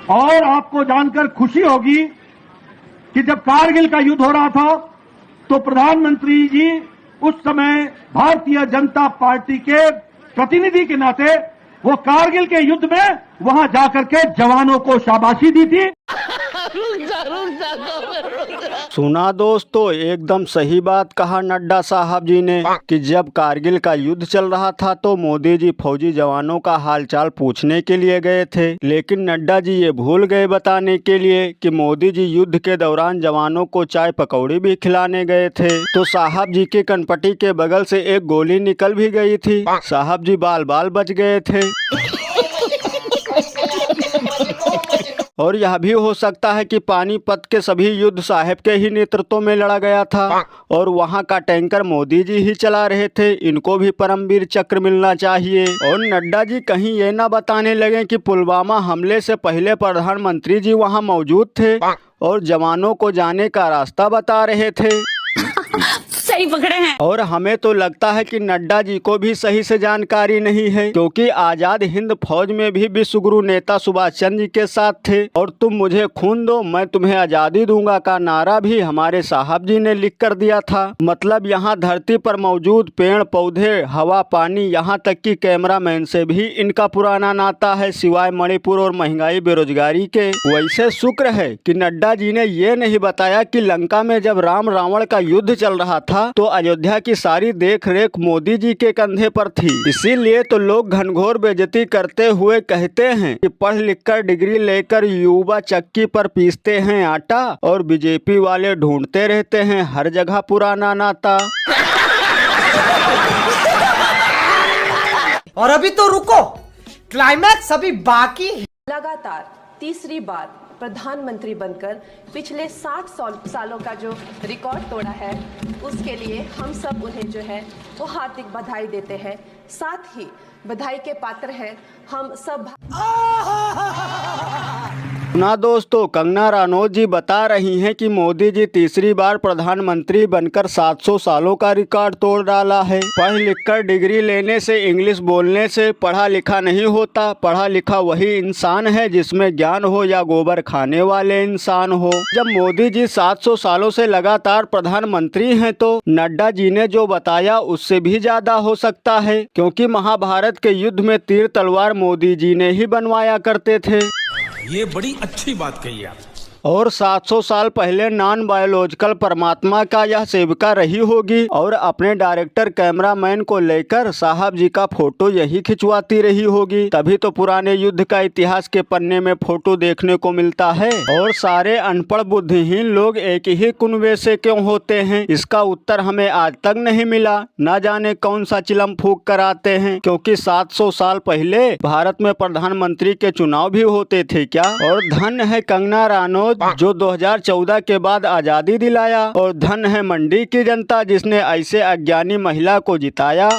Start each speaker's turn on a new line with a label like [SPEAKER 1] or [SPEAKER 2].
[SPEAKER 1] और आपको जानकर खुशी होगी कि जब कारगिल का युद्ध हो रहा था तो प्रधानमंत्री जी उस समय भारतीय जनता पार्टी के प्रतिनिधि के नाते वो कारगिल के युद्ध में वहां जाकर के जवानों को शाबाशी दी थी।
[SPEAKER 2] सुना दोस्तों, एकदम सही बात कहा नड्डा साहब जी ने कि जब कारगिल का युद्ध चल रहा था तो मोदी जी फौजी जवानों का हालचाल पूछने के लिए गए थे, लेकिन नड्डा जी ये भूल गए बताने के लिए कि मोदी जी युद्ध के दौरान जवानों को चाय पकौड़ी भी खिलाने गए थे। तो साहब जी के कनपटी के बगल से एक गोली निकल भी गई थी, साहब जी बाल बाल बच गए थे। और यह भी हो सकता है कि पानीपत के सभी युद्ध साहब के ही नेतृत्व में लड़ा गया था और वहां का टैंकर मोदी जी ही चला रहे थे। इनको भी परमवीर चक्र मिलना चाहिए। और नड्डा जी कहीं ये ना बताने लगे कि पुलवामा हमले से पहले प्रधानमंत्री जी वहां मौजूद थे और जवानों को जाने का रास्ता बता रहे थे।
[SPEAKER 3] सही पकड़े हैं।
[SPEAKER 2] और हमें तो लगता है कि नड्डा जी को भी सही से जानकारी नहीं है, क्योंकि आजाद हिंद फौज में भी विश्वगुरु नेता सुभाष चंद्र जी के साथ थे और तुम मुझे खून दो मैं तुम्हें आजादी दूंगा का नारा भी हमारे साहब जी ने लिख कर दिया था। मतलब यहाँ धरती पर मौजूद पेड़ पौधे हवा पानी यहाँ तक कि कैमरामैन से भी इनका पुराना नाता है, सिवाय मणिपुर और महंगाई बेरोजगारी के। वैसे शुक्र है कि नड्डा जी ने ये नहीं बताया कि लंका में जब राम रावण का युद्ध चल रहा था तो अयोध्या की सारी देख रेख मोदी जी के कंधे पर थी। इसीलिए तो लोग घनघोर बेइज्जती करते हुए कहते हैं कि पढ़ लिख कर डिग्री लेकर युवा चक्की पर पीसते हैं आटा और बीजेपी वाले ढूंढते रहते हैं हर जगह पुराना नाता।
[SPEAKER 4] और अभी तो रुको, क्लाइमैक्स अभी बाकी है।
[SPEAKER 5] लगातार तीसरी बार प्रधानमंत्री बनकर पिछले 60 सालों का जो रिकॉर्ड तोड़ा है उसके लिए हम सब उन्हें जो है वो हार्दिक बधाई देते हैं। साथ ही बधाई के पात्र हैं हम सब।
[SPEAKER 2] ना दोस्तों, कंगना रनौत जी बता रही हैं कि मोदी जी तीसरी बार प्रधानमंत्री बनकर 700 सालों का रिकॉर्ड तोड़ डाला है। पढ़ लिखकर डिग्री लेने से इंग्लिश बोलने से पढ़ा लिखा नहीं होता, पढ़ा लिखा वही इंसान है जिसमें ज्ञान हो या गोबर खाने वाले इंसान हो। जब मोदी जी 700 सालों से लगातार प्रधानमंत्री हैं तो नड्डा जी ने जो बताया उससे भी ज्यादा हो सकता है, क्योंकि महाभारत के युद्ध में तीर तलवार मोदी जी ने ही बनवाया करते थे।
[SPEAKER 6] ये बड़ी अच्छी बात कही आप।
[SPEAKER 2] और 700 साल पहले नॉन बायोलॉजिकल परमात्मा का यह सेविका रही होगी और अपने डायरेक्टर कैमरामैन को लेकर साहब जी का फोटो यही खिंचवाती रही होगी। तभी तो पुराने युद्ध का इतिहास के पन्ने में फोटो देखने को मिलता है। और सारे अनपढ़ बुद्धिहीन लोग एक ही कुनबे से क्यों होते हैं, इसका उत्तर हमें आज तक नहीं मिला। न जाने कौन सा चिलम फूंक कर आते हैं, क्योंकि 700 साल पहले भारत में प्रधानमंत्री के चुनाव भी होते थे क्या। और धन है कंगना रनौत जो 2014 के बाद आजादी दिलाया, और धन है मंडी की जनता जिसने ऐसे अज्ञानी महिला को जिताया।